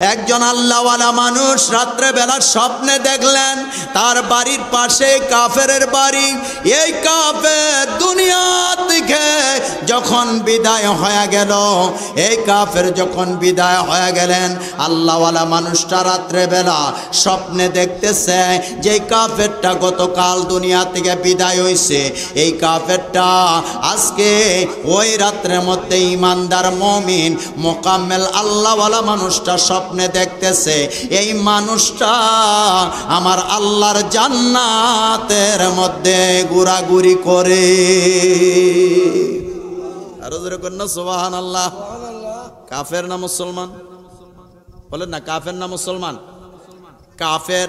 একজন আল্লাহওয়ালা মানুষ রাত্রে বেলা স্বপ্নে দেখলেন তার বাড়ির পাশে কাফেরের বাড়ি। এই কাফের দুনিয়া থেকে যখন বিদায় হয়ে গেল, এই কাফের যখন বিদায় হয়ে গেলেন, আল্লাহওয়ালা মানুষটা রাত্রে বেলা স্বপ্নে দেখতেছে যে কাফেরটা গতকাল দুনিয়া থেকে বিদায় হয়েছে, এই কাফেরটা আজকে ওই রাত্রের মধ্যে ইমানদার মুমিন মোকাম্মেল আল্লাহওয়ালা মানুষটা স্বপ্নে দেখতেছে এই মানুষটা আমার আল্লাহর জান্নাতের মধ্যে ঘোরাঘুরি করে। আরো জোরে করেন না সুবহানাল্লাহ। কাফের না মুসলমান? বলেন না, কাফের না মুসলমান? কাফের।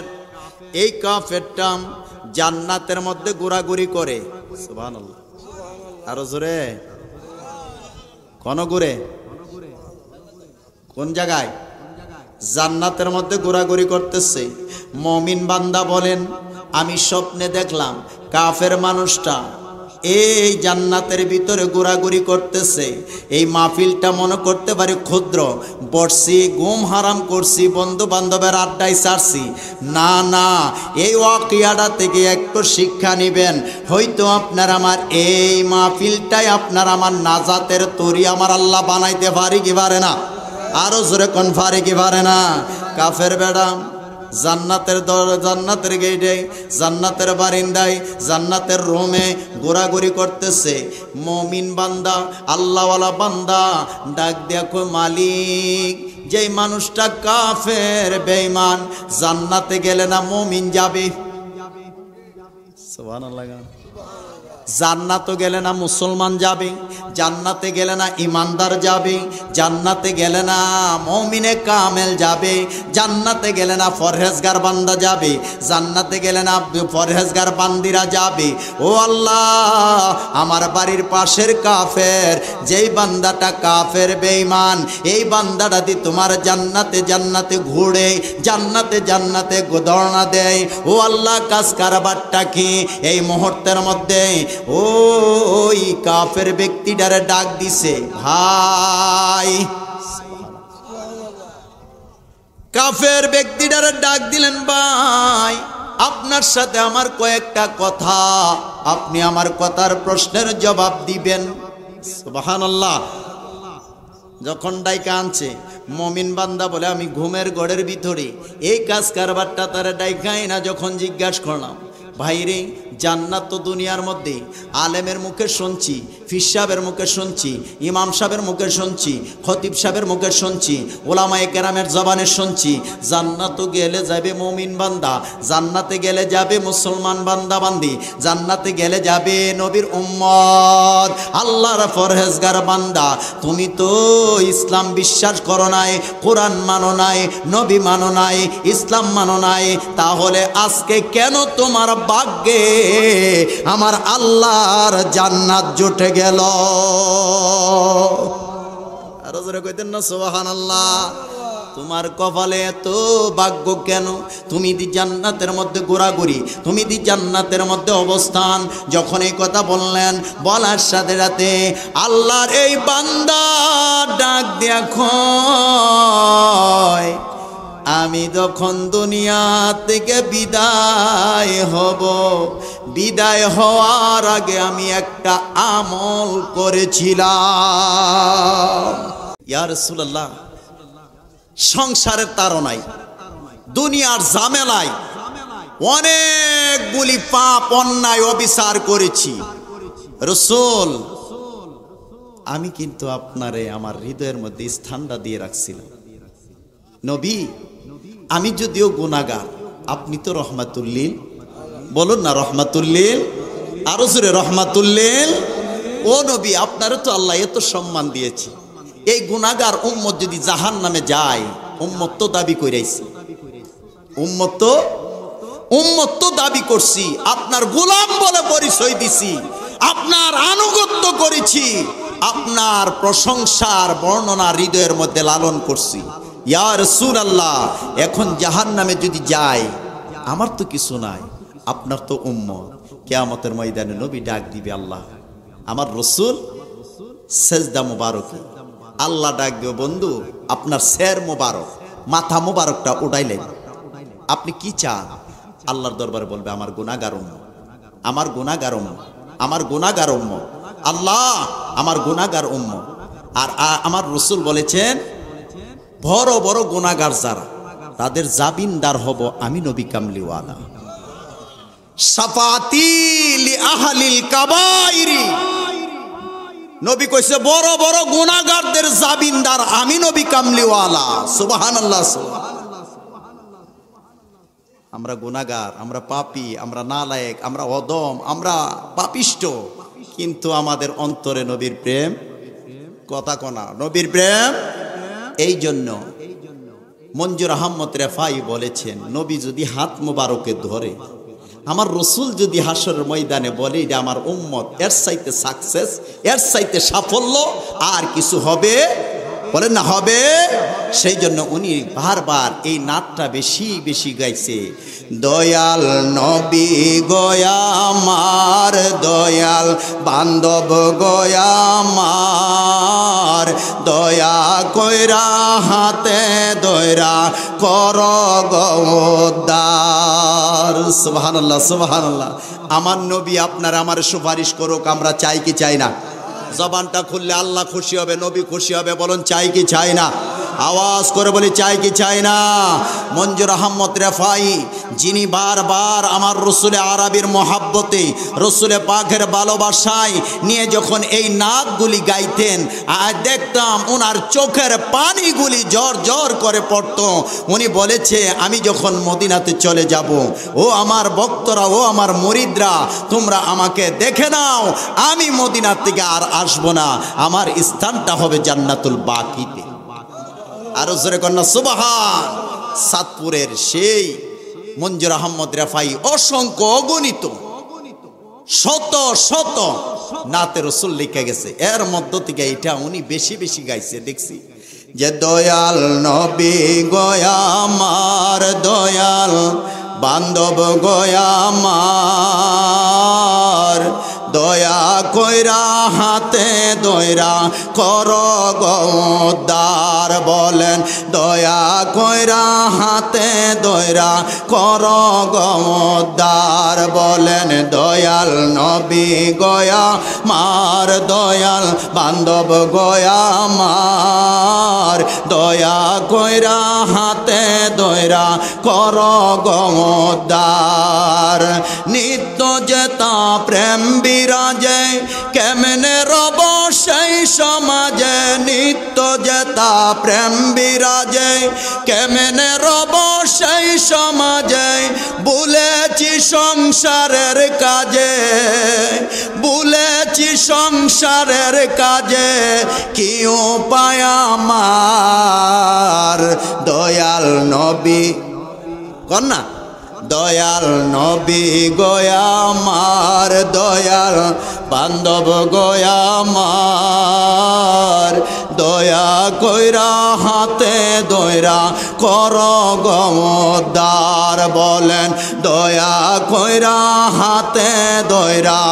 এই কাফেরটা জান্নাতের মধ্যে ঘোরাঘুরি করে। সুবহানাল্লাহ। আরো জোরে। কোন ঘুরে? কোন জায়গায়? জান্নাতের মধ্যে ঘোরাঘুরি করতেছে। মুমিন বান্দা বলেন, আমি স্বপ্নে দেখলাম কাফের মানুষটা এই জান্নাতের ভিতরে ঘোরাঘুরি করতেছে। এই মাহফিলটা মনে করতে পারি ক্ষুদ্র, বসছি ঘুম হারাম করছি, বন্ধু বান্ধবের আড্ডায় ছাড়ছি। না না, এই ওয়াকিয়াটা থেকে একটু শিক্ষা নেবেন। হয়তো আপনার আমার এই মাহফিলটাই আপনার আমার নাজাতের তরি আমার আল্লাহ বানাইতে পারি কি পারে না? আরো জোরে কোন পারে কি পারে না? কাফের বেড়া জান্নাতের জান্নাতের গেটে, জান্নাতের বারিন্দায়, জান্নাতের রুমে ঘোরাঘুরি করতেছে। মুমিন বান্দা আল্লাহওয়ালা বান্দা ডাক দেখো, মালিক যেই মানুষটা কাফের বেঈমান জান্নাতে গেলে না মুমিন যাবে? সুবহানাল্লাহ। জান্নাতে গেলে না মুসলমান যাবে? জান্নাতে গেলে না ইমানদার যাবে? জান্নাতে গেলে না মুমিনে কামেল যাবে? জান্নাতে গেলে না ফরহেজগার বান্দা যাবে? জান্নাতে গেলে না ফরহেজগার বান্দিরা যাবে? ও আল্লাহ, আমার বাড়ির পাশের কাফের যেই বান্দাটা কাফের বেঈমান, এই বান্দাটা দি তোমার জান্নাতে জান্নাতে ঘুরে, জান্নাতে জান্নাতে দৌড়না দেয়। ও আল্লাহ, কাজ কারবারটা কি? এই মুহূর্তের মধ্যে ওই কাফের ব্যক্তিটারে ডাক দিছে, ভাই। কাফের ব্যক্তিটারে ডাক দিলেন, ভাই আপনার সাথে আমার কয়েকটা কথা, আপনি আমার কথার প্রশ্নের জবাব দিবেন। সুবহানাল্লাহ। যখন ডাইকা আনছে, মুমিন বান্দা বলে আমি ঘুমের ঘরের ভিতরে এই কাজ কারবারটা তারা ডাইকাই না। যখন জিজ্ঞাসা করলাম, ভাইরে জান্নাত তো দুনিয়ার মধ্যে আলেমের মুখে শুনছি, ফির সাহেবের মুখে শুনছি, ইমাম সাহেবের মুখে শুনছি, খতিব সাহেবের মুখে শুনছি, ওলামায়ে কেরামের জবানে শুনছি, জান্নাতে গেলে যাবে মুমিন বান্দা, জান্নাতে গেলে যাবে মুসলমান বান্দা বান্দি, জান্নাতে গেলে যাবে নবীর উম্মত, আল্লাহর ফরহেজগার বান্দা। তুমি তো ইসলাম বিশ্বাস করো নাই, কোরআন মানো নাই, নবী মানো নাই, ইসলাম মানো নাই, তাহলে আজকে কেন তোমার ভাগ্যে আমার আল্লাহর জান্নাত জুটে গেল? আরো জোরে কইতেন না সুবহানাল্লাহ। তোমার কপালে এত ভাগ্য কেন? তুমি দি জান্নাতের মধ্যে ঘোরাঘুরি, তুমি দি জান্নাতের মধ্যে অবস্থান। যখন এই কথা বললেন, বলার সাথে সাথে আল্লাহর এই বান্দা ডাক দেখো, আমি যখন দুনিয়া থেকে বিদায় হব, বিদায় হওয়ার আগে আমি একটা আমল করেছিলাম। ইয়া রাসূলুল্লাহ, সংসারের তাড়নায়, দুনিয়ার ঝামেলায় অনেকগুলি পাপ অন্যায় অবিচার করেছি রাসূল, আমি কিন্তু আপনারে আমার হৃদয়ের মধ্যে স্থানটা দিয়ে রাখছিলাম। নবী, আমি যদিও গুনাহগার, আপনি তো রহমাতুল্লিল, বলুন না রহমাতুল্লিল, আরো জোরে রহমাতুল্লিল। ও নবী, আপনারও তো আল্লাহ এত সম্মান দিয়েছে, এই গুনাহগার উম্মত যদি জাহান্নামে যায়, উম্মত তো দাবি কইরাইছি, উম্মত তো দাবি করছি, আপনার গোলাম বলে পরিচয় দিছি, আপনার আনুগত্য করেছি, আপনার প্রশংসার বর্ণনা হৃদয়ের মধ্যে লালন করছি। ইয়া রাসূলুল্লাহ, এখন জাহান্নামে যদি যায়, আমার তো কিছু নাই, আপনার তো উম্মত। কিয়ামতের ময়দানে নবী ডাক দিবে, আল্লাহ আমার রাসূল সেজদা মুবারক, আল্লাহ ডাক দিও, বন্ধু আপনার সের মোবারক, মাথা মোবারকটা উঠাইলেন, আপনি কি চান? আল্লাহর দরবারে বলবে আমার গুনাহগার উম্মত, আমার গুনাহগার উম্মত, আমার গুনাহগার উম্মত, আল্লাহ আমার গুনাহগার উম্মত। আর আমার রাসূল বলেছেন বড় বড় গুনাহগার যারা তাদের জামিনদার হব আমি নবী কামলিওয়ালা। শাফাতি লি আহলিল কাবাইরি, নবী কইছে বড় বড় গুনাহগারদের জামিনদার আমি নবী কামলিওয়ালা। সুবহানাল্লাহ। আমরা গুনাহগার, আমরা পাপী, আমরা নালায়েক, আমরা অদম, আমরা পাপিষ্ট, কিন্তু আমাদের অন্তরে নবীর প্রেম কথা কনা, নবীর প্রেম। এই জন্য মঞ্জুর আহমদ রেফাই বলেছেন নবী যদি হাত মোবারকে ধরে, আমার রসুল যদি হাসরের ময়দানে বলে এটা আমার উম্মত, এর চাইতে সাকসেস, এর চাইতে সাফল্য আর কিছু হবে? বলেন না হবে। সেই জন্য উনি বারবার এই নাটটা বেশি বেশি গাইছে। দয়াল নবী গয়া আমার, দয়াল বান্ধব গয়া আমার, দয়া কইরা হাতে দয়রা কর গওদার। সুবহানাল্লাহ, সুবহানাল্লাহ। আমার নবী আপনার আমার সুপারিশ করুক, আমরা চাই কি চাই না? জবানটা খুললে আল্লাহ খুশি হবে, নবী খুশি হবে। বলুন চাই কি চাই না? আওয়াজ করে বলি চাই কি চাই না? মঞ্জুর আহমদ রেফাই যিনি বারবার আমার রসুলে আরবির মহাব্বতে, রসুলে পাকের ভালোবাসায় নিয়ে যখন এই নাকগুলি গাইতেন, আর দেখতাম ওনার চোখের পানিগুলি জর জর করে পড়তো। উনি বলেছে আমি যখন মদিনাতে চলে যাব, ও আমার ভক্তরা, ও আমার মুরিদরা, তোমরা আমাকে দেখে নাও, আমি মদিনা থেকে আর আসবো না, আমার স্থানটা হবে জান্নাতুল বাকিতে। আরো জোরে কন্যা সুবহান। সাতপুরের সেই মঞ্জুর আহমদ রেফাই অসংখ্য অগণিত শত শত নাতে রসুল লিখে গেছে, এর মধ্য থেকে এটা উনি বেশি বেশি গাইছে দেখছি। যে দয়াল নবী গয়া আমার, দয়াল বান্ধব গয়া আমার, দয়া কইরা হাতে দয়রা কর গওদার। বলেন দয়া কইরা হাতে দয়রা কর গওদার। বলেন দয়াল নবী গয়া মার, দয়াল বান্ধব গয়া মার, দয়া কইরা হাতে দয়রা কর গওদার। নিত্য যেতা প্রেম বিরাজে, কেমনে রব সেই সমাজে, নিত্য যেতা প্রেম বিরাজে, কেমনে রব সেই সমাজে। ভুলেছি সংসারের কাজে, ভুলেছি সংসারের কাজে, কি উপায় আমার? দয়াল নবী কন্যা, দয়াল নবী গয়া আমার, দয়াল বান্ধব গয়া আমার, দয়া কইরা হাতে দয়রা কর গওদার। বলেন দয়া কইরা হাতে দয়রা।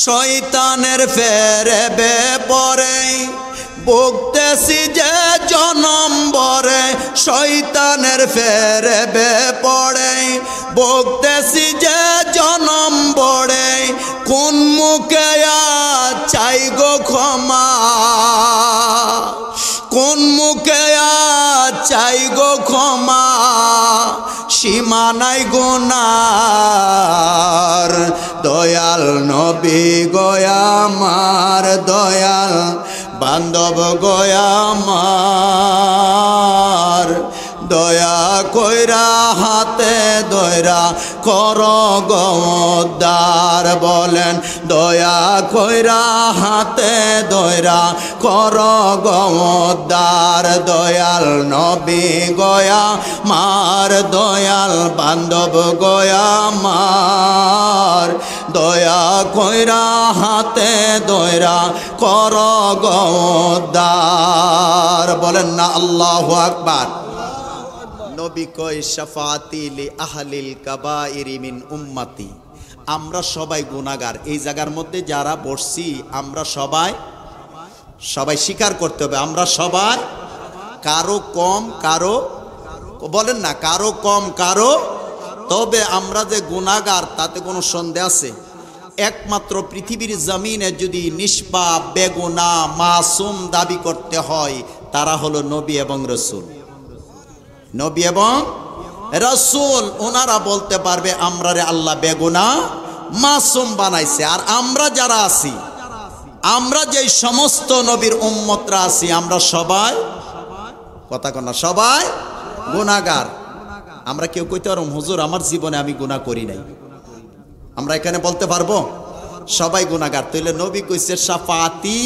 শয়তানের ফেরেবে পরে ভুগতেছি যে জনম ভরে, শয়তানের ফেরেবে পড়ে ভুগতেছি যে জনম ভরে। কোন মুখে চাই গো ক্ষমা, কোন মুখে চাই গো ক্ষমা, সীমা নাই গুনার। দয়াল নবী গয়া আমার, দয়াল বান্ধব গয়া আমার, দয়া কইরা হাতে দয়রা কর গওদার। বলেন দয়া কইরা হাতে দয়রা কর গওদার। দয়াল নবী গয়া মার, দয়াল বান্ধব গয়া মার, দয়া কইরা হাতে দয়রা কর গওদার। বলেন না আল্লাহু আকবার। নবী কয় শাফাতি লি আহলিল কাবাইরি মিন উম্মতি, আমরা সবাই গুনাহগার। এই জায়গার মধ্যে যারা বসছি আমরা সবাই স্বীকার করতে হবে আমরা সবাই কারো কম কারো, বলেন না, কারো কম কারো। তবে আমরা যে গুনাহগার তাতে কোনো সন্দেহ আছে? একমাত্র পৃথিবীর জমিনে যদি নিষ্পাপ বেগুনা মাসুম দাবি করতে হয় তারা হলো নবী এবং রসুল। নবী এবং রসুল ওনারা বলতে পারবে আমরা রে আল্লাহ বেগুনা মাসুম বানাইছে। আর আমরা যারা আছি, আমরা যেই সমস্ত নবীর উম্মতরা আছি, আমরা সবাই, কথা কন না, সবাই গুনাহগার। আমরা কেউ কইতে পারবো হুজুর আমার জীবনে আমি গুনাহ করি নাই? আমরা এখানে বলতে পারবো? সবাই গুনাহগার। তাইলে নবী কইছে শাফাতি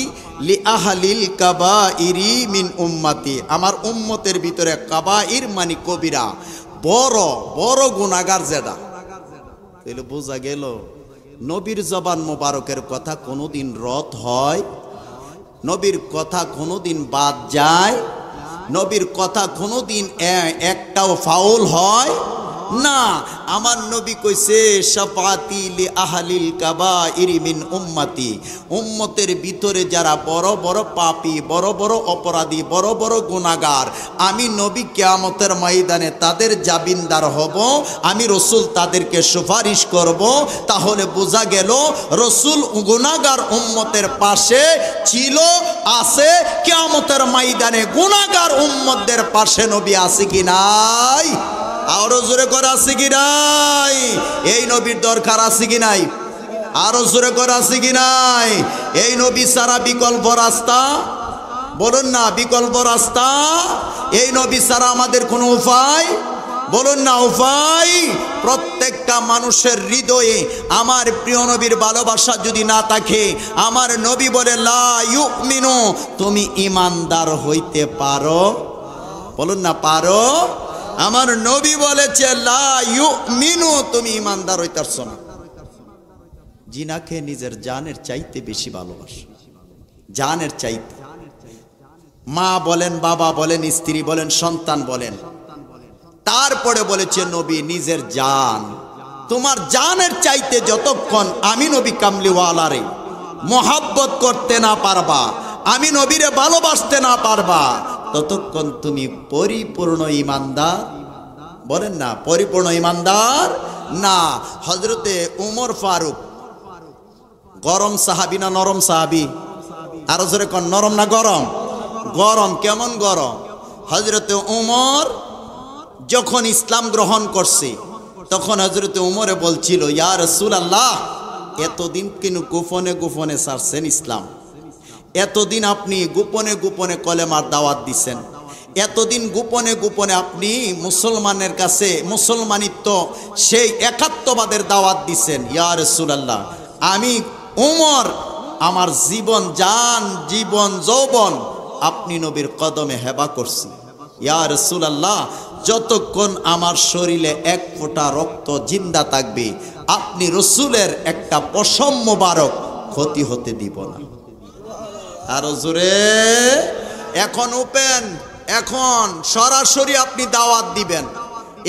লি আহলিল কাবাইরি মিন উম্মতি, আমার উম্মতের ভিতরে কাবাইর মানে কবিরা, বড় বড় গুনাহগার যেটা। তাইলে বোঝা গেল নবীর জবান মোবারকের কথা কোনোদিন রদ হয়? নবীর কথা কোনোদিন বাদ যায়? নবীর কথা কোনোদিন একটাও ফাউল হয় না। আমার নবী কইছে শাফাতি লি আহলিল কাবাইরি মিন উম্মতি, উম্মতের ভিতরে যারা বড় বড় পাপী, বড় বড় অপরাধী, বড় বড় গুনাহগার, আমি নবী কিয়ামতের ময়দানে তাদের জামিনদার হব, আমি রসুল তাদেরকে সুপারিশ করব। তাহলে বোঝা গেল রসুল গুনাহগার উম্মতের পাশে ছিল, আছে। কিয়ামতের ময়দানে গুনাহগার উম্মতদের পাশে নবী আছে কি নাই? আরো জোরে করে আছে কি নাই? এই নবীর দরকার আছে কি নাই? আরো জোরে করে আছে কি নাই? এই নবী ছাড়া বিকল্প রাস্তা, বলুন না, বিকল্প রাস্তা। এই নবী ছাড়া আমাদের কোনো উপায়, বলুন না, উপায়। প্রত্যেকটা মানুষের হৃদয়ে আমার প্রিয় নবীর ভালোবাসা যদি না থাকে, আমার নবী বলে লা ইউমিনু, তুমি ইমানদার হইতে পারো? বলুন না, পারো? আমার নবী বলেছে লা ইউমিনু, তুমি ইমানদার হইতারছো না। জিনাকে নিজের জানের চাইতে বেশি ভালোবাসো, জানের চাইতে। মা বলেন, বাবা বলেন, স্ত্রী বলেন, সন্তান বলেন। তারপরে বলেছে নবী নিজের জান, তোমার জানের চাইতে যতক্ষণ আমি নবী কামলিওয়ালারে মোহাব্বত করতে না পারবা, আমি নবীরে ভালোবাসতে না পারবা, ততক্ষণ তুমি পরিপূর্ণ ইমানদার, বলেন না, পরিপূর্ণ ইমানদার না। হযরতে উমর ফারুক গরম সাহাবী না নরম সাহাবী? আরো জোরে কোন, নরম না গরম? গরম। কেমন গরম? হযরতে উমর যখন ইসলাম গ্রহণ করছে তখন হযরতে উমরে বলছিল, ইয়া রাসূলুল্লাহ, এতদিন কেন গোপনে গোপনে ছাড়ছেন ইসলাম? এতদিন আপনি গোপনে গোপনে কলেমার দাওয়াত দিছেন, এতদিন গোপনে গোপনে আপনি মুসলমানের কাছে মুসলমানিত্ব সেই একাত্মবাদের দাওয়াত দিছেন। ইয়া রাসূলুল্লাহ, আমি উমর আমার জীবন, জান, জীবন, যৌবন আপনি নবীর কদমে হেবা করছি। ইয়া রাসূলুল্লাহ, যতক্ষণ আমার শরীরে এক ফোঁটা রক্ত জিন্দা থাকবে আপনি রসুলের একটা পশম মোবারক ক্ষতি হতে দিব না। আরো জোরে। এখন ওপেন, এখন সরাসরি আপনি দাওয়াত দিবেন।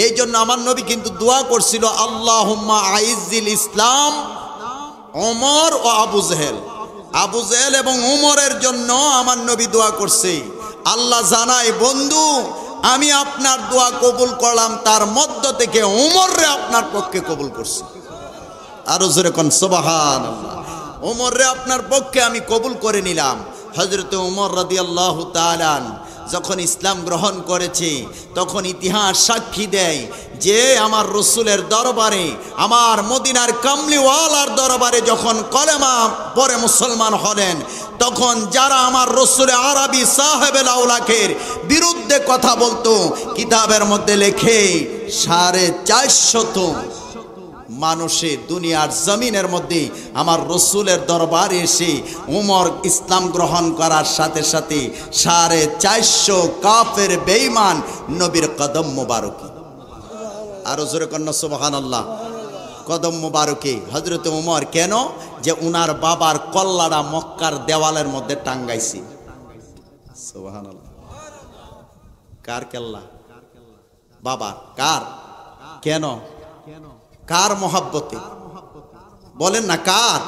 এই জন্য আমার নবী কিন্তু দোয়া করছিল, আল্লাহুম্মা আইজ্জিল ইসলাম ওমর ও আবু জেহেল। আবু জেহেল এবং উমরের জন্য আমার নবী দোয়া করছে। আল্লাহ জানায়, বন্ধু আমি আপনার দোয়া কবুল করলাম, তার মধ্য থেকে উমররে আপনার পক্ষে কবুল করছি। আরো জোরে কোন সুবহানাল্লাহ। উমররে আপনার পক্ষে আমি কবুল করে নিলাম। হযরত উমর রাদিয়াল্লাহু তাআলা যখন ইসলাম গ্রহণ করেছে তখন ইতিহাস সাক্ষী দেয় যে আমার রসুলের দরবারে, আমার মদিনার কামলিওয়ালার দরবারে যখন কলেমা পরে মুসলমান হলেন, তখন যারা আমার রসুলে আরবি সাহেবেল আউলাকের বিরুদ্ধে কথা বলতো, কিতাবের মধ্যে লেখে 450 মানুষে দুনিয়ার জমিনের মধ্যে আমার রসুলের দরবারে এসে উমর ইসলাম গ্রহণ করার সাথে সাথে 450 কাফের বেঈমান নবীর কদম মোবারকে, আরো জোরে কন্যা সুবহানাল্লাহ, কদম মোবারকে হযরত উমর, কেন যে উনার বাবার কল্লাটা মক্কার দেওয়ালের মধ্যে টাঙ্গাইছি। সুবহানাল্লাহ। কার কেল্লা? বাবা। কার? কেন? কার মহাব্বতে? বলেন না, কার?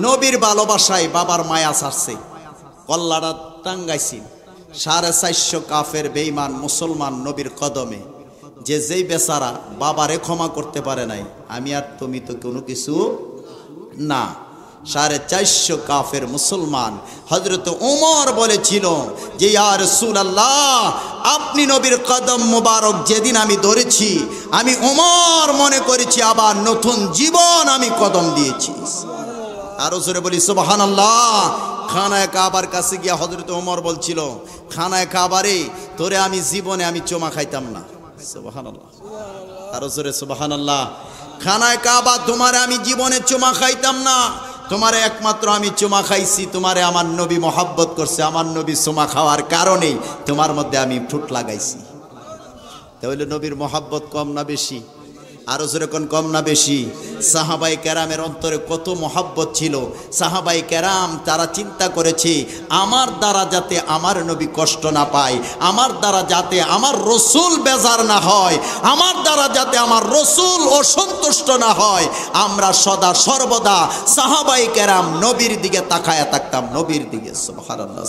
নবীর ভালোবাসায় বাবার মায়া ছাড়ছে, কল্লাটা টাঙ্গাইছি। 450 কাফের বেঈমান মুসলমান নবীর কদমে, যেই বেচারা বাবারে ক্ষমা করতে পারে নাই, আমি আর তুমি তো কোনো কিছু না। 450 কাফের মুসলমান। হযরত ওমর বলেছিল যে ইয়া রাসূলুল্লাহ, আপনি নবীর কদম মোবারক যেদিন আমি ধরেছি, আমি ওমর মনে করেছি আবার নতুন জীবন আমি কদম দিয়েছি। আরো জোরে বলি সুবহানাল্লাহ। খানায়ে কাবার কাছে গিয়া হযরত ওমর বলছিল, খানায়ে কাবারে তোরে আমি জীবনে আমি চুমা খাইতাম না। সুবহানাল্লাহ, আরো জোরে সুবহানাল্লাহ। খানায়ে কাবা তোমারে আমি জীবনে চুমা খাইতাম না, তোমারে একমাত্র আমি চুমা খাইছি, তোমারে আমার নবী মহব্বত করছে, আমার নবী চুমা খাওয়ার কারণেই তোমার মধ্যে আমি ঠোঁট লাগাইছি। তাহলে নবীর মহব্বত কম না বেশি? আরো যেরকম কম না বেশি? সাহাবাই কেরামের অন্তরে কত মহব্বত ছিল। সাহাবাই কেরাম তারা চিন্তা করেছে, আমার দ্বারা যাতে আমার নবী কষ্ট না পায়, আমার দ্বারা যাতে আমার রসুল বেজার না হয়, আমার দ্বারা যাতে আমার রসুল অসন্তুষ্ট না হয়, আমরা সদা সর্বদা সাহাবাই কেরাম নবীর দিকে তাকায়া থাকতাম, নবীর দিকে। সুবহানাল্লাহ।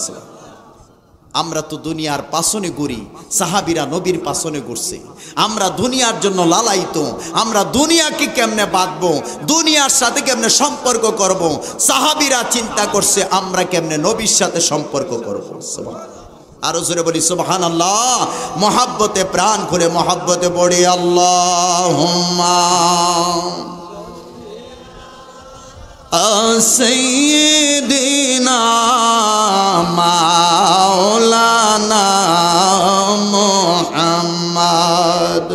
আমরা তো দুনিয়ার পাছনে ঘুরি, সাহাবীরা নবীর পাছনে ঘুরছে। আমরা দুনিয়ার জন্য লালায়িত, আমরা দুনিয়াকে কেমনে বাঁধবো, দুনিয়ার সাথে কেমনে সম্পর্ক করব, সাহাবীরা চিন্তা করছে আমরা কেমনে নবীর সাথে সম্পর্ক করব। আরো জোরে বলি সুবহানাল্লাহ। মহাব্বতে প্রাণ খুলে মহাব্বতে পড়ি আল্লাহুম্মা সাইয়্যিদিনা মাওলানা মুহাম্মদ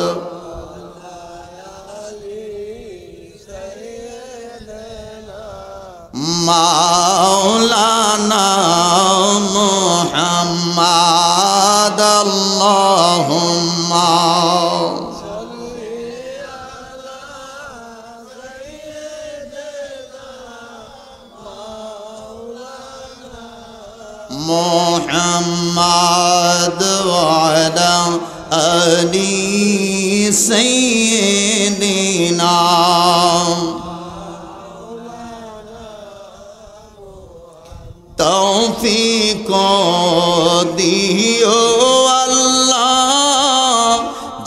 মাওলানা মুহাম্মদ আল্লাহুম্মা মুহাম্মদ ওয়ালা আলি সাইয়্যিদিনা তৌফিক দিও আল্লাহ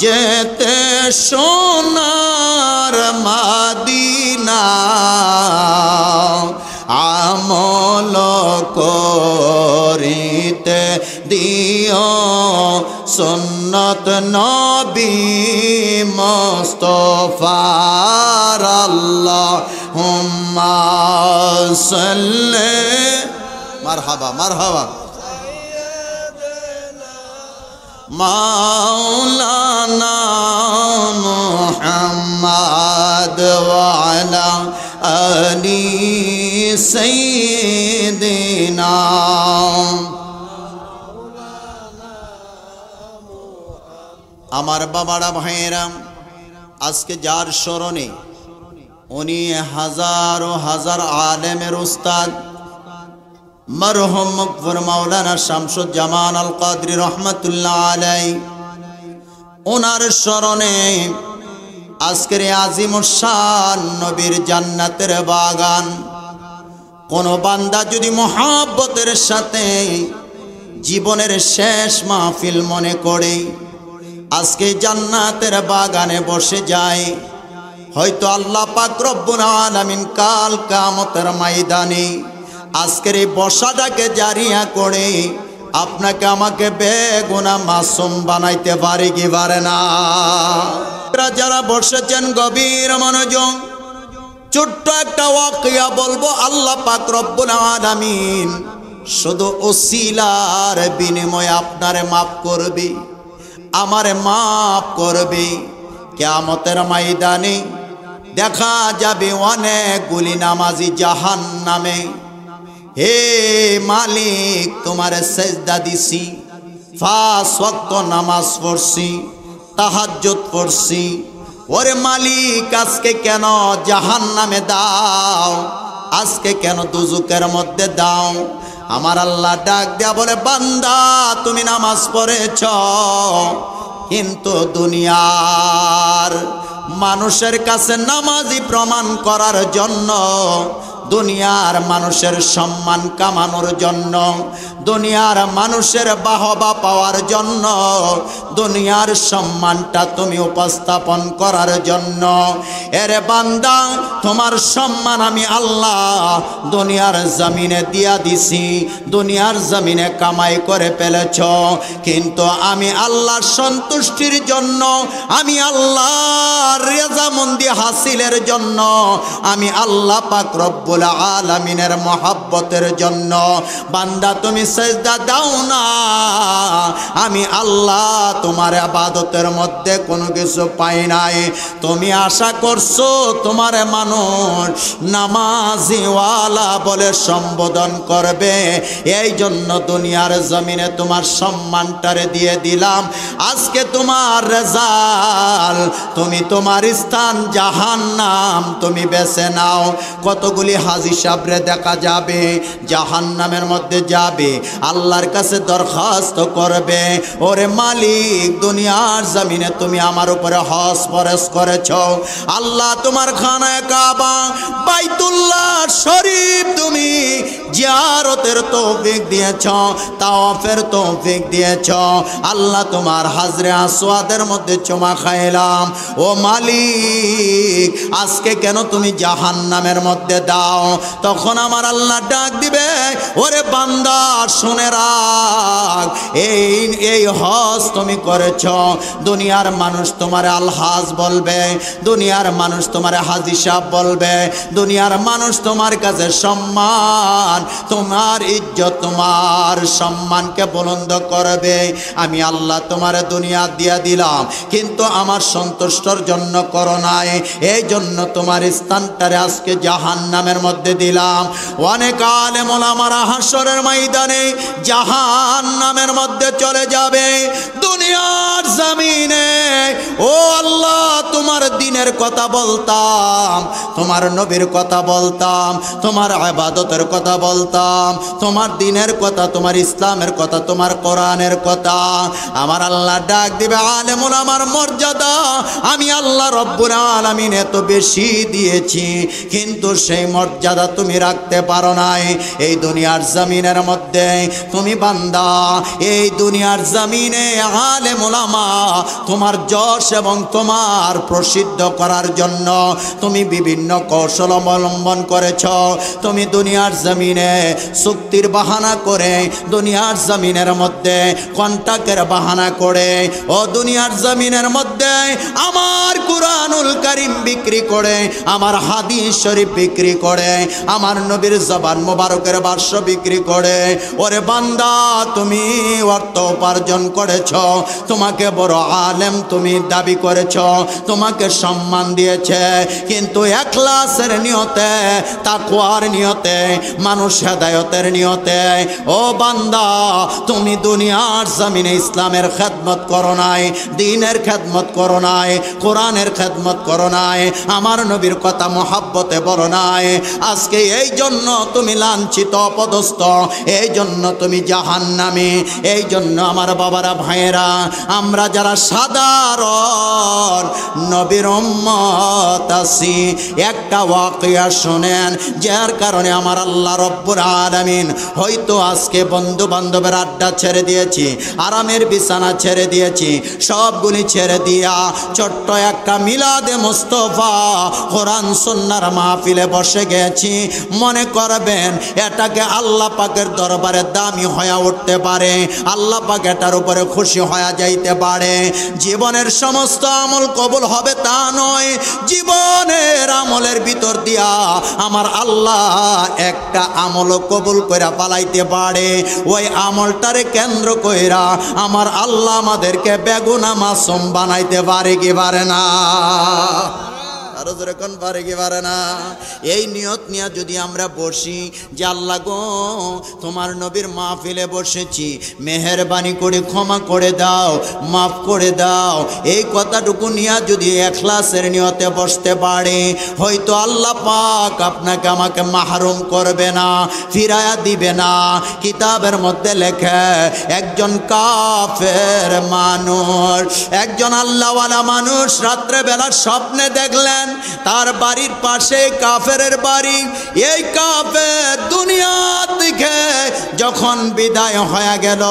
যেতে সোনার মদিনা, আমল করিতে দিও সুন্নত নবী মুস্তাফার। আল্লাহুম্মা সাল্লি মারহাবা মারহাবা মাওলানা মুহাম্মদ ওয়া আলা আলি সাইয়্যিদিনা। আমার বাবারা ভাইয়েরা, আজকে যার স্মরণে উনি হাজারো হাজার আলেমের উস্তাদ মরহুম মুকফর মাওলানা শামসুজ্জামান আল কাদরি রহমাতুল্লাহ আলাইহি, ওনার স্মরণে আজকের আজিমুস শান নবীর জান্নাতের বাগান। কোন বান্দা যদি মহব্বতের সাথে জীবনের শেষ মাহফিল মনে করে আজকে জান্নাতের বাগানে বসে যায়, হয়তো আল্লাহ পাক রব্বুল আলামিন কাল কিয়ামতের ময়দানে আজকের এই বসাটাকে জারিয়া করে আপনাকে আমাকে বেগুনাহ মাসুম বানাইতে পারে কি পারে না? যারা বসেছেন গভীর মনোযোগ, ছোট্ট একটা ওয়াকিয়া বলবো। আল্লাহ পাক রব্বুল আলামিন শুধু ওসিলার বিনিময়ে আপনারে মাফ করবে, আমারে মাফ করবে। কিয়ামতের ময়দানে দেখা যাবে অনেকগুলি নামাজি জাহান্নামে। হে মালিক, তোমারে সেজদা দিছি, 5 ওয়াক্ত নামাজ পড়ছি, তাহাজ্জুদ পড়ছি, ওরে মালিক আজকে কেন জাহান্নামে দাও, আজকে কেন দুজকের মধ্যে দাও? আমার আল্লাহ ডাক দেয়া বলে, বান্দা তুমি নামাজ পড়েছ, কিন্তু দুনিয়ার মানুষের কাছে নামাজি প্রমাণ করার জন্য, দুনিয়ার মানুষের সম্মান কামানোর জন্য, দুনিয়ার মানুষের বাহবা পাওয়ার জন্য, দুনিয়ার সম্মানটা তুমি উপস্থাপন করার জন্য। এরে বান্দা, তোমার সম্মান আমি আল্লাহ দুনিয়ার জমিনে দিয়া দিছি, দুনিয়ার জমিনে কামাই করে ফেলেছ, কিন্তু আমি আল্লাহর সন্তুষ্টির জন্য, আমি আল্লাহর রেজামন্দি হাসিলের জন্য, আমি আল্লাহ পাক রব্বুল আলামিনের মহব্বতের জন্য বান্দা তুমি সিজদা দাও না। আমি আল্লাহ তোমার ইবাদতের মধ্যে কোনো কিছু পাই নাই। তুমি আশা করছো তোমার মানুষ নামাজিওয়ালা বলে সম্বোধন করবে, এই জন্য দুনিয়ার জমিনে তোমার সম্মানটারে দিয়ে দিলাম। আজকে তোমার রেজাল্ট, তুমি তোমার স্থান জাহান্নাম তুমি বেছে নাও। কতগুলি হাজী সাহেবরে দেখা যাবে জাহান্নামের মধ্যে যাবে, আল্লাহর কাছে দরখাস্ত করবে, ওরে মালিক দুনিয়ার জমিনে তুমি আমার উপরে হজ ফরজ করেছ, আল্লাহ তোমার খানায়ে কাবা বাইতুল্লাহ শরীফ তুমি জিয়ারতের তৌফিক দিয়েছ, তাওয়াফের তৌফিক দিয়েছ, আল্লাহ তোমার হাজরে আসওয়াদের মধ্যে চুমা খাইলাম, ও মালিক আজকে কেন তুমি জাহান্নামের মধ্যে দাও? তখন আমার আল্লাহ ডাক দিবে, ওরে বান্দা শুনে রাখ, এই হজ তুমি করেছ, দুনিয়ার মানুষ তোমার আলহাজ বলবে, দুনিয়ার মানুষ তোমার হাজী সাহেব বলবে, দুনিয়ার মানুষ তোমার কাছে সম্মান, তোমার ইজ্জত, তোমার সম্মানকে বুলন্দ করবে। আমি আল্লাহ তোমার দুনিয়া দিয়া দিলাম, কিন্তু আমার সন্তুষ্টর জন্য করো নাই, এই জন্য তোমার স্থানটারে আজকে জাহান্নামের মধ্যে দিলাম। অনেক আলেম ওলামারা হাসরের ময়দানে জাহান্নামের মধ্যে চলে যাবে। দুনিয়ার জমিনে ও আল্লাহ তোমার দ্বীনের কথা বলতাম, তোমার নবীর কথা বলতাম, তোমার ইবাদতের কথা বলতাম, তোমার দ্বীনের কথা, তোমার ইসলামের কথা, তোমার কোরআনের কথা। আমার আল্লাহ ডাক দিবে, আলেম ওলামার মর্যাদা আমি আল্লাহ রব্বুল আলামিন এত বেশি দিয়েছি, কিন্তু সেই মর্যাদা তুমি রাখতে পারো নাই। এই দুনিয়ার জমিনের মধ্যে তুমি বান্দা, এই দুনিয়ার জমিনে আলেম ওলামা তোমার যশ এবং তোমার প্রসিদ্ধ করার জন্য তুমি বিভিন্ন কৌশল অবলম্বন করেছ। তুমি দুনিয়ার জমিনে চুক্তির বাহানা করে, দুনিয়ার জমিনের মধ্যে কন্টাক্টের বাহানা করে, ও দুনিয়ার জমিনের মধ্যে আমার কুরআনুল কারীম বিক্রি করে, আমার হাদিস শরীফ বিক্রি করে, আমার নবীর জবান মোবারকের ভাষ্য বিক্রি করে। ওরে বান্দা তুমি অর্থ উপার্জন করেছ, তোমাকে বড় আলেম তুমি দাবি করেছ, তোমাকে সম্মান দিয়েছে, কিন্তু ইখলাসের নিয়তে, তাকওয়ার নিয়তে, মানুষ হেদায়েতের নিয়তে ও বান্দা তুমি দুনিয়ার জমিনে ইসলামের খেদমত করো নাই, দ্বীনের খেদমত করো নাই, কোরআনের খেদমত করো নাই, আমার নবীর কথা মহাব্বতে বলো নাই। আজকে এই জন্য তুমি লাঞ্ছিত অপদস্থ, এই জন্য তুমি জাহান্নামী। এই জন্য আমার বাবারা ভাইয়েরা, আমরা যারা সাধারণ নবীর উম্মত আছি, একটা ওয়াকিয়া শুনেন, যার কারণে আমার আল্লাহ রব্বুল আলামিন হয়তো আজকে বন্ধু বান্ধবের আড্ডা ছেড়ে দিয়েছি, আরামের বিছানা ছেড়ে দিয়েছি, সবগুলি ছেড়ে দিয়া ছোট্ট একটা মিলাদে মুস্তফা কোরআন সুন্নাহর মাহফিলে বসে গেছি। মনে করবেন এটাকে আল্লাহ পাকের দরবারে দামি হয়ে উঠতে পারে, আল্লাহ পাক এটার উপরে খুশি হয়ে যাইতে পারে। জীবনের সমস্ত আমল কবুল হবে তা নয়, জীবনের আমলের ভিতর দিয়া আমার আল্লাহ একটা আমল কবুল কইরা পালাইতে পারে। ওই আমলটারে কেন্দ্র কইরা আমার আল্লাহ আমাদেরকে বেগুনা মাসুম বানাইতে পারে কি পারে না? আরো জোরে কোন পারে কি পারে না? এই নিয়ত নিয়ে যদি আমরা বসি যে আল্লাহ গো তোমার নবীর মাহফিলে বসেছি, মেহেরবানি করে ক্ষমা করে দাও, মাফ করে দাও, এই কথাটুকু নিয়ে যদি ইখলাসের নিয়তে বসতে পারে, হয়তো আল্লাহ পাক আপনাকে আমাকে মাহরুম করবে না, ফিরায়া দিবে না। কিতাবের মধ্যে লেখে একজন কাফের মানুষ, একজন আল্লাহওয়ালা মানুষ রাত্রেবেলা স্বপ্নে দেখলেন তার বাড়ির পাশে কাফেরের বাড়ি। এই কাফের দুনিয়া থেকে যখন বিদায় হয়ে গেল,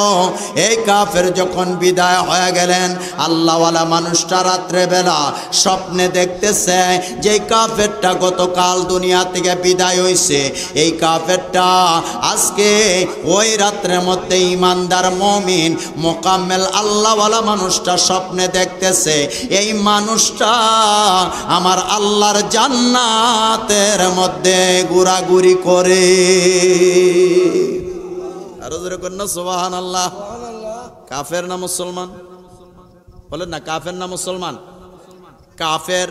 এই কাফের যখন বিদায় হয়ে গেলেন, আল্লাহওয়ালা মানুষটা রাত্রেবেলা স্বপ্নে দেখতেছে যে কাফেরটা গতকাল দুনিয়া থেকে বিদায় হইছে, এই কাফেরটা আজকে ওই রাত্রের মধ্যে ইমানদার মুমিন মোকাম্মেল আল্লাহওয়ালা মানুষটা স্বপ্নে দেখতেছে এই মানুষটা আমার আল্লাহর জান্নাতের মধ্যে ঘোরাঘুরি করে। আরো জোরে কন্যা সুবহানাল্লাহ। কাফের না মুসলমান? বলেন না, কাফের না মুসলমান? কাফের।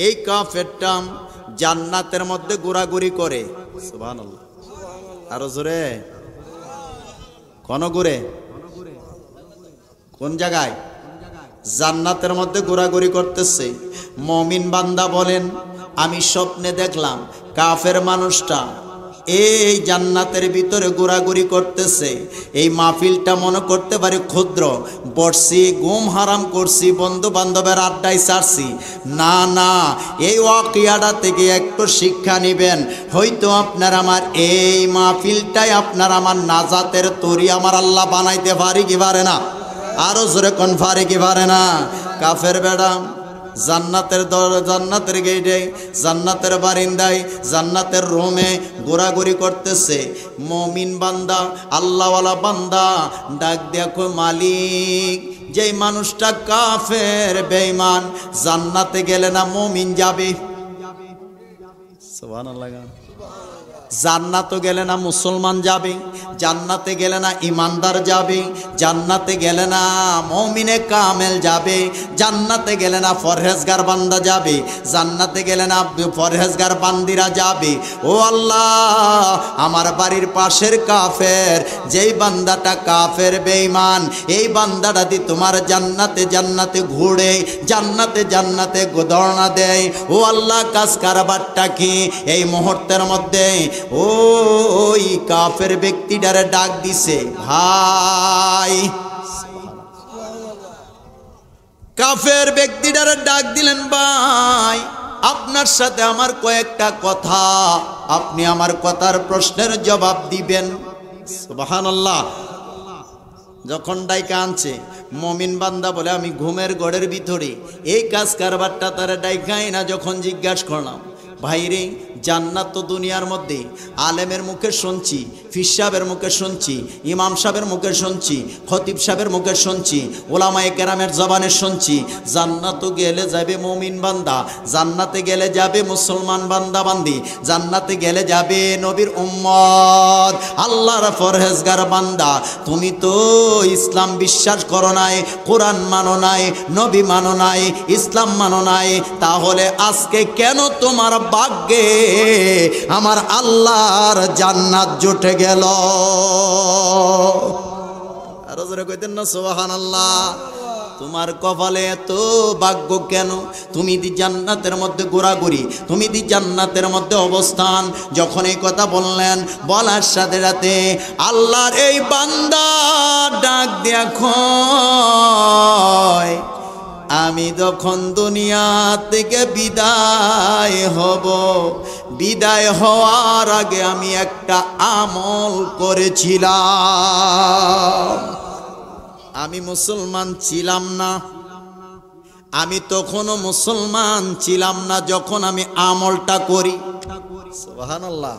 এই কাফেরটা জান্নাতের মধ্যে ঘোরাঘুরি করে। সুবহানাল্লাহ। আরো জোরে। কোন ঘুরে? কোন জায়গায়? জান্নাতের মধ্যে ঘোরাঘুরি করতেছে। মুমিন বান্দা বলেন, আমি স্বপ্নে দেখলাম কাফের মানুষটা এই জান্নাতের ভিতরে ঘোরাঘুরি করতেছে। এই মাহফিলটা মনে করতে পারি ক্ষুদ্র, বসছি ঘুম হারাম করছি, বন্ধু বান্ধবের আড্ডায় ছাড়ছি। না না, এই ওয়াকিয়াটা থেকে একটু শিক্ষা নেবেন। হয়তো আপনার আমার এই মাহফিলটাই আপনার আমার নাজাতের তরি আমার আল্লাহ বানাইতে পারি কি পারে না? আরো জোরে কোন পারে কি পারে না? কাফের বেড়া জান্নাতের জান্নাতের গেটে, জান্নাতের বারিন্দায়, জান্নাতের রুমে ঘোরাঘুরি করতেছে। মুমিন বান্দা, আল্লাহওয়ালা বান্দা ডাক দেখো, মালিক যেই মানুষটা কাফের বেঈমান, জান্নাতে গেলে না মুমিন যাবে? সুবহানাল্লাহ। জান্নাতে গেলে না মুসলমান যাবে? জান্নাতে গেলে না ইমানদার যাবে? জান্নাতে গেলে না মুমিনে কামেল যাবে? জান্নাতে গেলে না ফরহেজগার বান্দা যাবে? জান্নাতে গেলে না ফরহেজগার বান্দিরা যাবে? ও আল্লাহ, আমার বাড়ির পাশের কাফের, যেই বান্দাটা কাফের বেঈমান, এই বান্দাটা দি তোমার জান্নাতে জান্নাতে ঘুরে, জান্নাতে জান্নাতে দৌড়না দেয়। ও আল্লাহ, কাজ কারবারটা কি? এই মুহূর্তের মধ্যে ওই কাফের ব্যক্তিটারে ডাক দিছে, ভাই। কাফের ব্যক্তিটারে ডাক দিলেন, ভাই আপনার সাথে আমার কয়েকটা কথা, আপনি আমার কথার প্রশ্নের জবাব দিবেন। সুবহানাল্লাহ। যখন ডাইকা আনছে, মুমিন বান্দা বলে আমি ঘুমের ঘরের ভিতরে এই কাজ কারবারটা তারা ডাইকাই না। যখন জিজ্ঞাসা করলাম, ভাইরে জান্নাত তো দুনিয়ার মধ্যে আলেমের মুখে শুনছি, ফির সাহেবের মুখে শুনছি, ইমাম সাহেবের মুখে শুনছি, খতিব সাহেবের মুখে শুনছি, ওলামায়ে কেরামের জবানে শুনছি, জান্নাতে গেলে যাবে মুমিন বান্দা, জান্নাতে গেলে যাবে মুসলমান বান্দা বান্দি, জান্নাতে গেলে যাবে নবীর উম্মত, আল্লাহর ফরহেজগার বান্দা। তুমি তো ইসলাম বিশ্বাস করো নাই, কোরআন মানো নাই, নবী মানো নাই, ইসলাম মানো নাই, তাহলে আজকে কেন তোমার ভাগ্যে আমার আল্লাহর জান্নাত জুটে গেল? আরো জোরে কইতেন না সুবহানাল্লাহ। তোমার কপালে এত ভাগ্য কেন? তুমি দি জান্নাতের মধ্যে ঘোরাঘুরি, তুমি দি জান্নাতের মধ্যে অবস্থান। যখন এই কথা বললেন, বলার সাথে সাথে আল্লাহর এই বান্দা ডাক দেখো, আমি যখন দুনিয়া থেকে বিদায় হব, বিদায় হওয়ার আগে আমি একটা আমল করেছিলাম। আমি মুসলমান ছিলাম না, আমি তখনও মুসলমান ছিলাম না যখন আমি আমলটা করি। সুবহানাল্লাহ।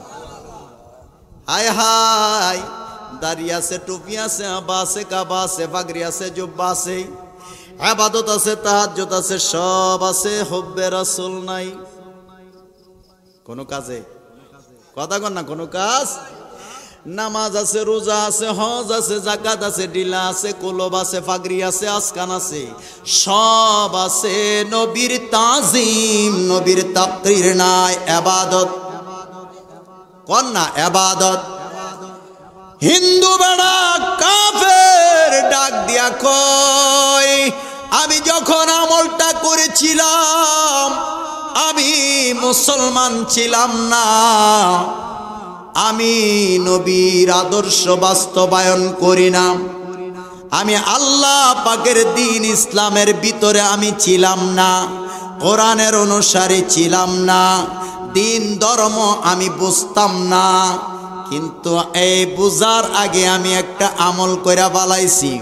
হায় হায়, দাড়ি আছে, টুপি আছে, আবা আছে, কাবা আছে, পাগড়ি আছে, জুব্বা আছে, ইবাদত আছে, তাহাজ্জুদ আছে, সব আছে, হুব্বে রাসূল নাই কোন কাজে। কথা কন না, কোন কাজ। নামাজ আছে, রোজা আছে, হজ আছে, যাকাত আছে, ডিলা আছে, কুলব আছে, পাগড়ি আছে, আসকান আছে, সব আছে, নবীর তাজিম, নবীর তাকরীর নাই, ইবাদত কোন না, ইবাদত। হিন্দু বেড়া কাফের ডাক দিয়া কয়, আমি যখন আমলটা করেছিলাম আমি মুসলমান ছিলাম না, আমি নবীর আদর্শ বাস্তবায়ন করি না, আমি আল্লাহ পাকের দ্বীন ইসলামের ভিতরে আমি ছিলাম না। কোরআনের অনুসারী ছিলাম না, দিন ধর্ম আমি বুঝতাম না, কিন্তু এই বুঝার আগে আমি একটা আমল কইরা বালাইছি।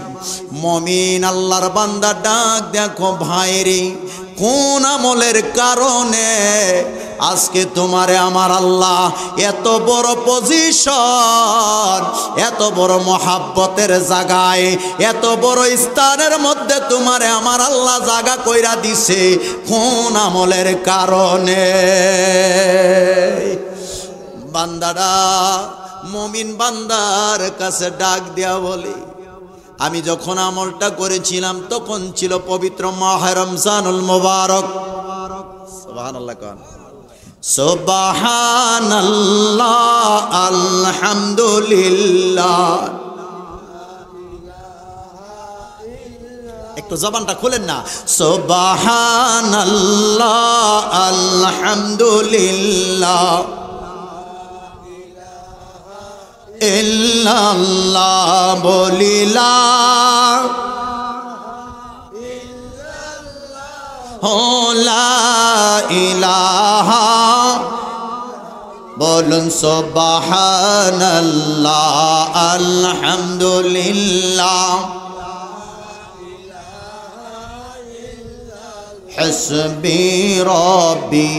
মুমিন আল্লাহর বান্দা ডাক দেখো ভাইরে, কোন আমলের কারণে আজকে তোমারে আমার আল্লাহ এত বড় পজিশন, এত বড় মহাব্বতের জায়গায়, এত বড় স্থানের মধ্যে তোমারে আমার আল্লাহ জায়গা কইরা দিছে, কোন আমলের কারণে? বান্দারা মুমিন বান্দার কাছে ডাক দেয়া বলে, আমি যখন আমলটা করেছিলাম তখন ছিল পবিত্র মাহে রমজানুল মুবারক। সুবহানাল্লাহ কোন, সুবহানাল্লাহ, আলহামদুলিল্লাহ। একটু জবানটা খুলেন না, সুবহানাল্লাহ, আলহামদুলিল্লাহ, ইল্লাল্লাহ বলিলা, লা ইলাহা, বলুন সুবহানাল্লাহ, আলহামদুলিল্লাহ, হাসবি রব্বি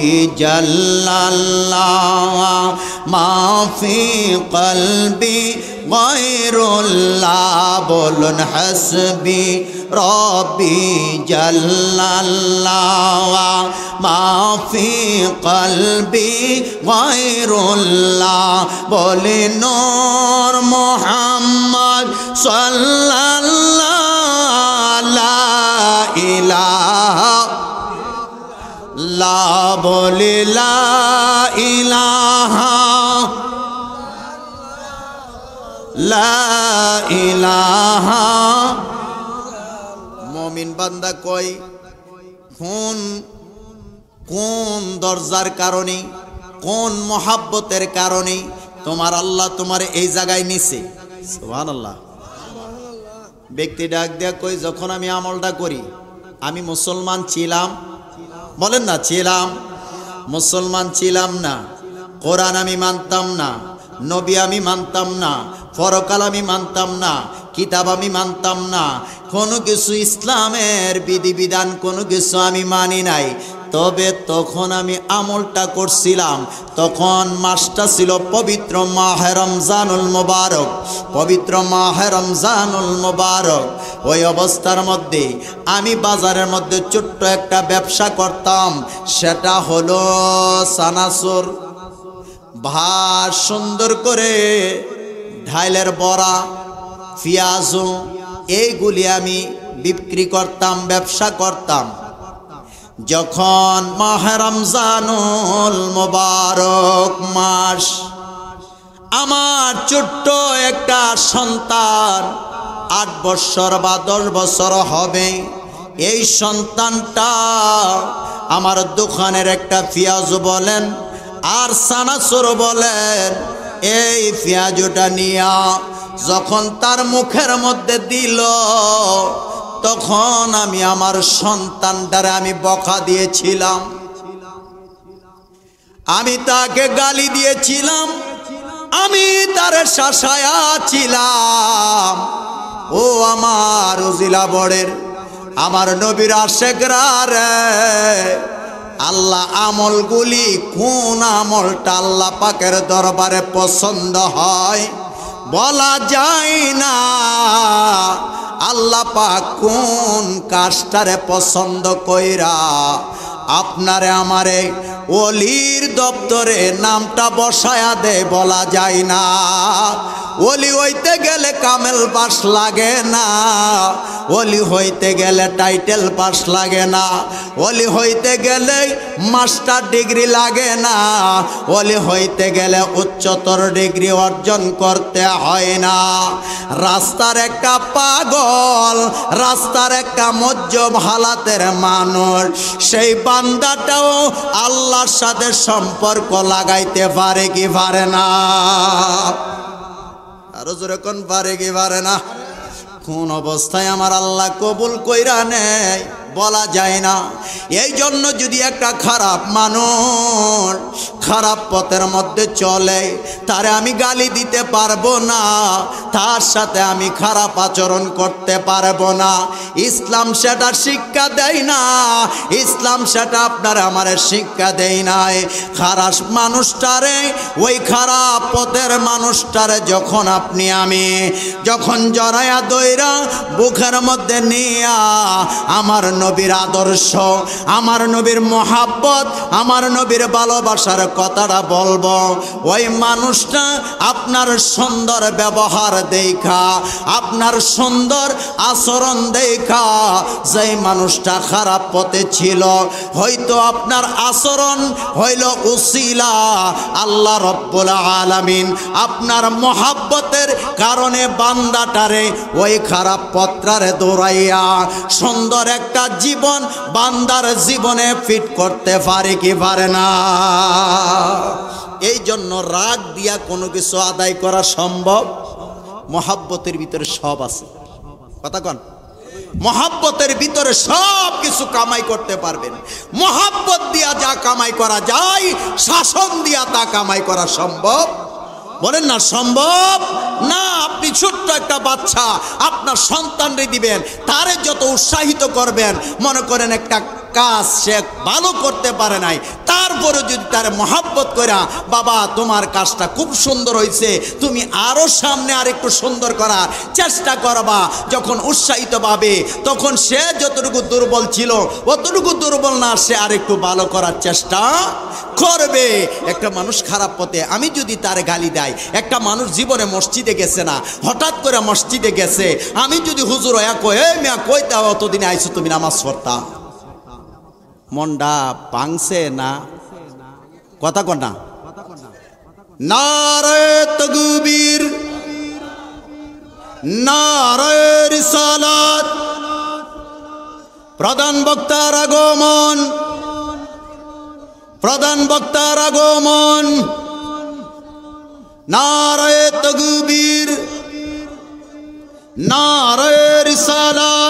জাল্লাল্লাহ, মা ফি কলবি গায়রুল্লাহ, বলুন হাসবি রব্বি জাল্লাল্লাহ, মা ফি কলবি গায়রুল্লাহ, বলে নূর মুহাম্মদ সাল্লাল্লাহু লা ইলাহা, লা বলে লা ইলাহা, লা ইলাহা। মুমিন বান্দা কই, কোন দরজার কারণে, কোন মহাব্বতের কারণে তোমার আল্লাহ তোমার এই জায়গায় নিছে? সুবহানাল্লাহ। ব্যক্তি ডাক দেয়া কই, যখন আমি আমলটা করি, আমি মুসলমান ছিলাম, বলেন না ছিলাম, মুসলমান ছিলাম না, কোরআন আমি মানতাম না, নবী আমি মানতাম না, পরকাল আমি মানতাম না, কিতাব আমি মানতাম না, কোনো কিছু ইসলামের বিধিবিধান কোনো কিছু আমি মানি নাই। তবে তখন আমি আমলটা করছিলাম, তখন মাসটা ছিল পবিত্র মাহে রমজানুল মুবারক, পবিত্র মাহে রমজানুল মুবারক। ওই অবস্থার মধ্যে আমি বাজারের মধ্যে ছোট্ট একটা ব্যবসা করতাম, সেটা হলো চানাচুর, ভাত সুন্দর করে ঢাইলের বড়া, পেঁয়াজু, এইগুলি আমি বিক্রি করতাম, ব্যবসা করতাম। যখন মাহে রমজানুল মুবারক মাস, আমার ছোট্ট একটা সন্তান 8 বছর বা 10 বছর হবে, এই সন্তানটা আমার দোকানের একটা পেঁয়াজ বলেন আর চানাচুর বলেন, এই পেঁয়াজটা নিয়া যখন তার মুখের মধ্যে দিল, তখন আমি আমার সন্তানটারে আমি বকা দিয়েছিলাম, আমি তাকে গালি দিয়েছিলাম, আমি তারে শাসায়া ছিলাম। ও আমার উজিলা বড়ের, আমার নবীর আশেকরা রে, আল্লাহ আমলগুলি কোন আমলটা আল্লাহ পাকের দরবারে পছন্দ হয় বলা যায় না। আল্লাহ পাক কোন কাজটারে পছন্দ কইরা আপনারে আমারে ওলির দপ্তরে নামটা বসায়া দে বলা যায় না। ওলি হইতে গেলে কামেল পাস লাগে না, ওলি হইতে গেলে টাইটেল পাস লাগে না, ওলি হইতে গেলে মাস্টার ডিগ্রি লাগে না, ওলি হইতে গেলে উচ্চতর ডিগ্রি অর্জন করতে হয় না। রাস্তার একটা পাগল, রাস্তার একটা মজ্জব হালাতের মানুষ, সেই বান্দাটাও আল্লাহর সাথে সম্পর্ক লাগাইতে পারে কি পারে না? আরো জোরে কোন পারে কি পারে না? কোন অবস্থায় আমার আল্লাহ কবুল কইরা নেয় বলা যায় না। এই জন্য যদি একটা খারাপ মানুষ খারাপ পথের মধ্যে চলে, তারে আমি গালি দিতে পারবো না, তার সাথে আমি খারাপ আচরণ করতে পারবো না। ইসলাম সেটা শিক্ষা দেয় না, ইসলাম সেটা আপনার আমার শিক্ষা দেয় নাই। খারাপ মানুষটারে, ওই খারাপ পথের মানুষটারে যখন আপনি আমি যখন জড়ায়া দইরা বুকের মধ্যে নিয়া আমার নবীর আদর্শ, আমার নবীর মহাব্বত, আমার নবীর ভালোবাসার কথাটা বলবো, ওই মানুষটা আপনার সুন্দর ব্যবহার দেখা, আপনার সুন্দর আচরণ দেখা, যেই মানুষটা খারাপ পথে ছিল, হয়তো আপনার আচরণ হইল উসিলা, আল্লাহ রব্বুল আলামিন আপনার মহাব্বতের কারণে বান্দাটারে ওই খারাপ পথটারে দৌড়াইয়া সুন্দর একটা জীবন বান্দার জীবনে ফিট করতে পারে কি পারে না। এই জন্য রাগ দিয়া কোনো কিছু আদায় করা সম্ভব? মহাব্বতের ভিতরে সব আছে। কথা কন, মহাব্বতের ভিতরে সব কিছু কামাই করতে পারবেন। মহাব্বত দিয়া যা কামাই করা যায়, শাসন দিয়া তা কামাই করা সম্ভব? বলেন না সম্ভব না। আপনি ছোট্ট একটা বাচ্চা আপনার সন্তানরে দিবেন, তারে যত উৎসাহিত করবেন, মনে করেন একটা কাজ সে ভালো করতে পারে নাই, তারপরে যদি তার মহাব্বত করা, বাবা তোমার কাজটা খুব সুন্দর হয়েছে, তুমি আরো সামনে আর একটু সুন্দর করার চেষ্টা করবা, যখন উৎসাহিত পাবে, তখন সে যতটুকু দুর্বল ছিল অতটুকু দুর্বল না, সে আর একটু ভালো করার চেষ্টা করবে। একটা মানুষ খারাপ পথে, আমি যদি তার গালি দেয়, একটা মানুষ জীবনে মসজিদে গেছে না, হঠাৎ করে মসজিদে গেছে, আমি যদি হুজুর কইতা অতদিন আইছো তুমি নামাজ পড়তা, মনটা ভাঙছে না? কথা কন না। নারায়ে তাকবীর, নারায়ে রিসালাত। প্রধান বক্তার আগমন, প্রধান বক্তার আগমন। নারায়ে তাকবীর, নারায়ে রিসালাত।